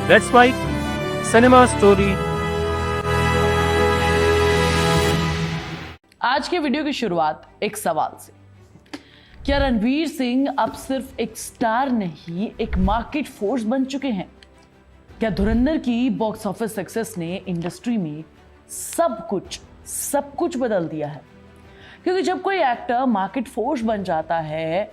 Let's write cinema story. आज के video की शुरुआत एक सवाल से। क्या रणवीर सिंह अब सिर्फ एक स्टार नहीं, एक मार्केट फोर्स बन चुके हैं? क्या धुरंधर की बॉक्स ऑफिस सक्सेस ने इंडस्ट्री में सब कुछ बदल दिया है? क्योंकि जब कोई एक्टर मार्केट फोर्स बन जाता है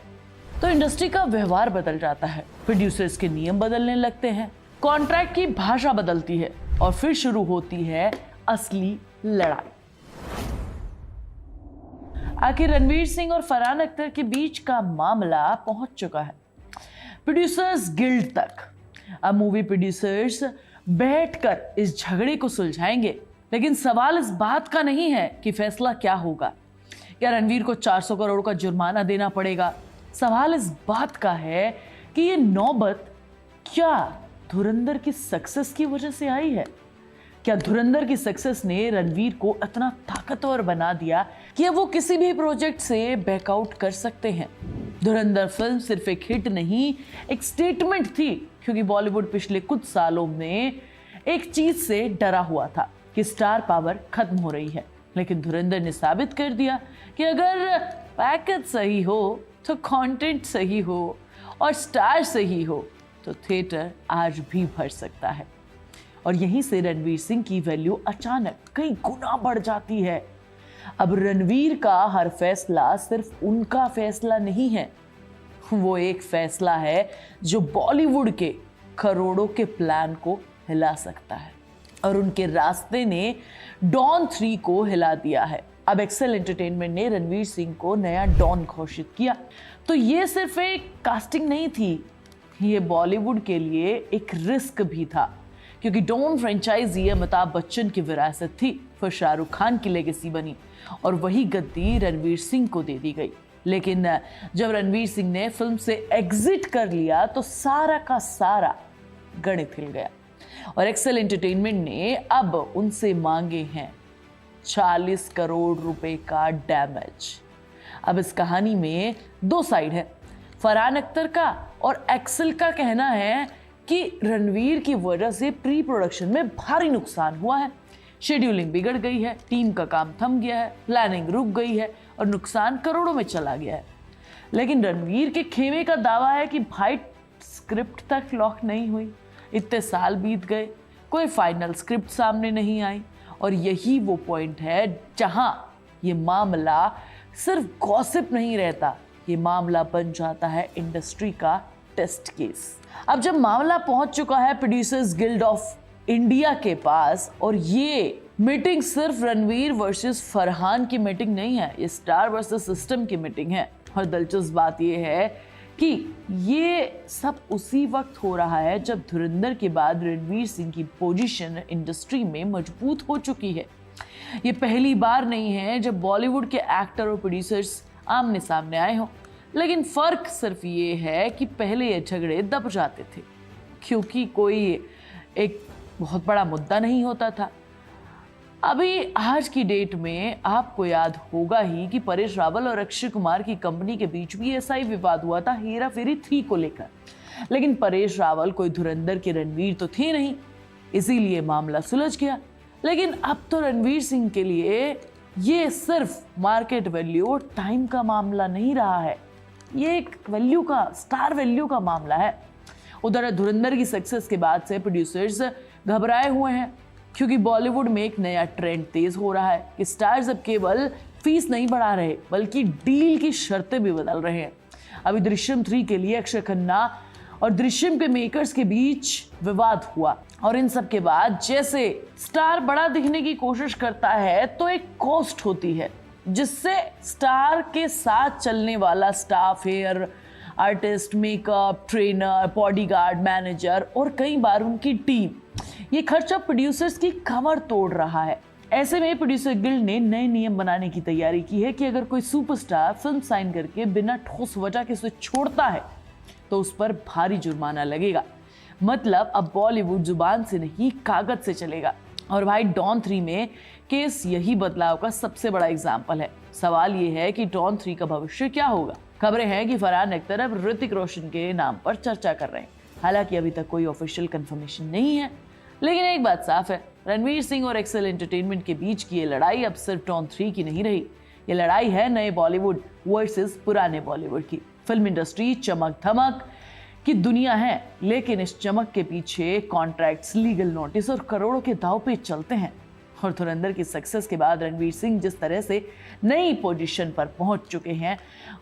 तो इंडस्ट्री का व्यवहार बदल जाता है, प्रोड्यूसर्स के नियम बदलने लगते हैं, कॉन्ट्रैक्ट की भाषा बदलती है और फिर शुरू होती है असली लड़ाई। आखिर रणवीर सिंह और फरहान अख्तर के बीच का मामला पहुंच चुका है प्रोड्यूसर्स गिल्ड तक। अब मूवी प्रोड्यूसर्स बैठकर इस झगड़े को सुलझाएंगे, लेकिन सवाल इस बात का नहीं है कि फैसला क्या होगा। क्या रणवीर को 400 करोड़ का जुर्माना देना पड़ेगा? सवाल इस बात का है कि ये नौबत क्या धुरंधर की सक्सेस की वजह से आई है? क्या धुरंधर की सक्सेस ने रणवीर को इतना ताकतवर बना दिया कि वो किसी भी प्रोजेक्ट से बैकआउट कर सकते हैं? धुरंधर फिल्म सिर्फ एक हिट नहीं, एक स्टेटमेंट थी, क्योंकि बॉलीवुड पिछले कुछ सालों में एक चीज से डरा हुआ था कि स्टार पावर खत्म हो रही है। लेकिन धुरंधर ने साबित कर दिया कि अगर पैकेज सही हो तो कंटेंट सही हो और स्टार सही हो तो थिएटर आज भी भर सकता है। और यहीं से रणवीर सिंह की वैल्यू अचानक कई गुना बढ़ जाती है। अब रणवीर का हर फैसला सिर्फ उनका फैसला नहीं है, वो एक फैसला है जो बॉलीवुड के करोड़ों के प्लान को हिला सकता है। और उनके रास्ते ने डॉन 3 को हिला दिया है। अब एक्सेल एंटरटेनमेंट ने रणवीर सिंह को नया डॉन घोषित किया। तो ये सिर्फ एक कास्टिंग नहीं थी, ये बॉलीवुड के लिए एक रिस्क भी था, क्योंकि डॉन फ्रेंचाइजी अमिताभ बच्चन की विरासत थी, फिर शाहरुख खान की लेगेसी बनी और वही गद्दी रणवीर सिंह को दे दी गई। लेकिन जब रणवीर सिंह ने फिल्म से एग्जिट कर लिया तो सारा का सारा गणित हिल गया और एक्सेल एंटरटेनमेंट ने अब उनसे मांगे हैं 40 करोड़ रुपए का डैमेज। अब इस कहानी में दो साइड है। फरहान अख्तर का और एक्सेल का कहना है कि रणवीर की वजह से प्री प्रोडक्शन में भारी नुकसान हुआ है, शेड्यूलिंग बिगड़ गई है, टीम का काम थम गया है, प्लानिंग रुक गई है और नुकसान करोड़ों में चला गया है। लेकिन रणवीर के खेमे का दावा है कि भाई स्क्रिप्ट तक लॉक नहीं हुई, इतने साल बीत गए, कोई फाइनल स्क्रिप्ट सामने नहीं आई। और यही वो पॉइंट है जहां ये मामला सिर्फ गॉसिप नहीं रहता, ये मामला बन जाता है इंडस्ट्री का टेस्ट केस। अब जब मामला पहुंच चुका है प्रोड्यूसर्स गिल्ड ऑफ इंडिया के पास, और ये मीटिंग सिर्फ रणवीर वर्सेस फरहान की मीटिंग नहीं है, ये स्टार वर्सेस सिस्टम की मीटिंग है। और दिलचस्प बात ये है कि ये सब उसी वक्त हो रहा है जब धुरंधर के बाद रणवीर सिंह की पोजीशन इंडस्ट्री में मजबूत हो चुकी है। ये पहली बार नहीं है जब बॉलीवुड के एक्टर और प्रोड्यूसर्स आमने सामने आए हों, लेकिन फर्क सिर्फ ये है कि पहले ये झगड़े दब जाते थे क्योंकि कोई एक बहुत बड़ा मुद्दा नहीं होता था। अभी आज की डेट में आपको याद होगा ही कि परेश रावल और अक्षय कुमार की कंपनी के बीच भी ऐसा ही विवाद हुआ था हेरा फेरी 3 को लेकर। लेकिन परेश रावल कोई धुरंधर के रणवीर तो थे नहीं, इसीलिए मामला सुलझ गया। लेकिन अब तो रणवीर सिंह के लिए ये सिर्फ मार्केट वैल्यू और टाइम का मामला नहीं रहा है, ये एक वैल्यू का, स्टार वैल्यू का मामला है। उधर धुरंधर की सक्सेस के बाद से प्रोड्यूसर्स घबराए हुए हैं, क्योंकि बॉलीवुड में एक नया ट्रेंड तेज हो रहा है कि स्टार्स अब केवल फीस नहीं बढ़ा रहे बल्कि डील की शर्तें भी बदल रहे हैं। अभी दृश्यम 3 के लिए अक्षय खन्ना और दृश्यम के मेकर्स के बीच विवाद हुआ, और इन सब के बाद जैसे स्टार बड़ा दिखने की कोशिश करता है तो एक कॉस्ट होती है जिससे स्टार के साथ चलने वाला staff, hair artist, makeup, trainer, bodyguard, manager और कई बार उनकी टीम, ये खर्चा प्रोड्यूसर्स की कमर तोड़ रहा है। ऐसे में प्रोड्यूसर गिल्ड ने नए नियम बनाने की तैयारी की है कि अगर कोई सुपरस्टार फिल्म साइन करके बिना ठोस वजह के उसे छोड़ता है तो उस पर भारी जुर्माना लगेगा। मतलब अब बॉलीवुड जुबान से नहीं, कागज से चलेगा। और भाई डॉन 3 में केस यही बदलाव का सबसे बड़ा एग्जाम्पल है। सवाल ये है कि डॉन 3 का भविष्य क्या होगा। खबरें हैं कि फरहान अख्तर अब ऋतिक रोशन के नाम पर चर्चा कर रहे हैं। हालांकि अभी तक कोई ऑफिशियल कंफर्मेशन नहीं है, लेकिन एक बात साफ है, रणवीर सिंह और एक्सेल एंटरटेनमेंट के बीच की ये लड़ाई अब सिर्फ टॉन 3 की नहीं रही। ये लड़ाई है नए बॉलीवुड वर्सेस पुराने बॉलीवुड की। फिल्म इंडस्ट्री चमक धमक की दुनिया है, लेकिन इस चमक के पीछे कॉन्ट्रैक्ट्स, लीगल नोटिस और करोड़ों के दाव पे चलते हैं। और धुरंधर की सक्सेस के बाद रणवीर सिंह जिस तरह से नई पोजीशन पर पहुंच चुके हैं,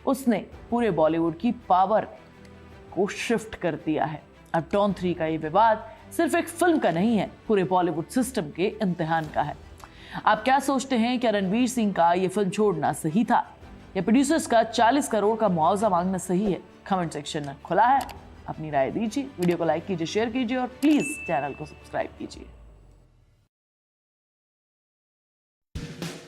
उसने पूरे बॉलीवुड की पावर को शिफ्ट कर दिया है। अब टॉन 3 का ये विवाद सिर्फ एक फिल्म का नहीं है, पूरे बॉलीवुड सिस्टम के इम्तिहान का है। आप क्या सोचते हैं, क्या रणवीर सिंह का ये फिल्म छोड़ना सही था या प्रोड्यूसर्स का 40 करोड़ का मुआवजा मांगना सही है? कमेंट सेक्शन में खुला है, अपनी राय दीजिए। वीडियो को लाइक कीजिए, शेयर कीजिए और प्लीज चैनल को सब्सक्राइब कीजिए।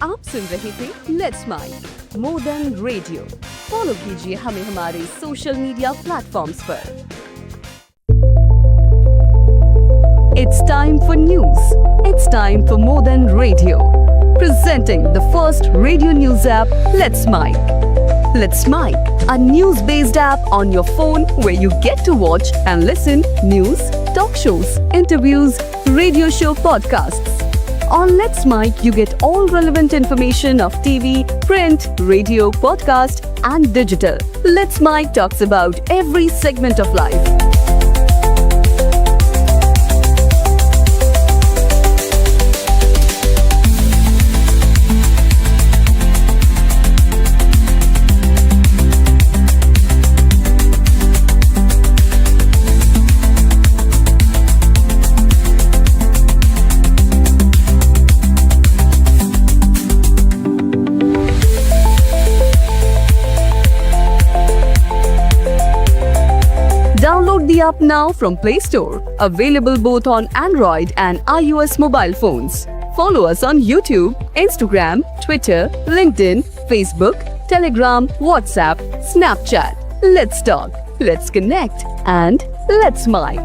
आप सुन रहे थे let's mike more than radio. Follow कीजिए हमें हमारे सोशल मीडिया प्लेटफॉर्म्स पर। It's time for news. It's time for more than radio. Presenting the first radio news app, Let's Mic. Let's Mic, a news-based app on your phone where you get to watch and listen news, talk shows, interviews, radio show podcasts. On Let's Mic, you get all relevant information of TV, print, radio, podcast, and digital. Let's Mic talks about every segment of life. Download the app now from Play Store. Available both on Android and iOS mobile phones. Follow us on YouTube, Instagram, Twitter, LinkedIn, Facebook, Telegram, WhatsApp, Snapchat. Let's talk, let's connect, and let's mic.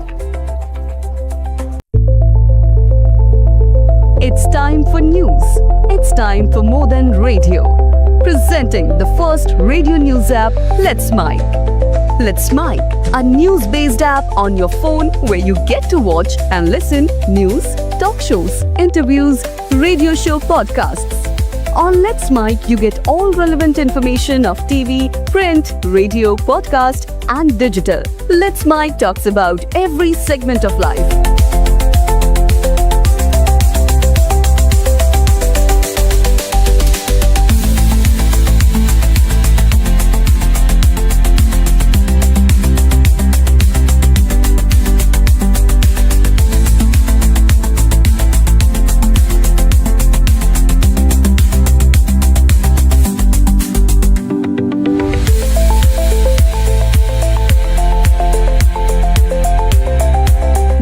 It's time for news. It's time for more than radio. Presenting the first radio news app, Let's Mic. Let's Mic, a news-based app on your phone where you get to watch and listen news, talk shows, interviews, radio show podcasts. On Let's Mic, you get all relevant information of TV, print, radio, podcast, and digital. Let's Mic talks about every segment of life.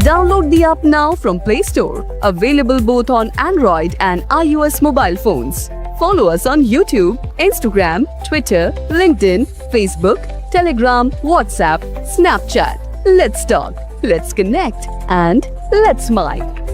Download the app now from Play Store. Available both on Android and iOS mobile phones. Follow us on YouTube, Instagram, Twitter, LinkedIn, Facebook, Telegram, WhatsApp, Snapchat. Let's talk, let's connect, and let's mic.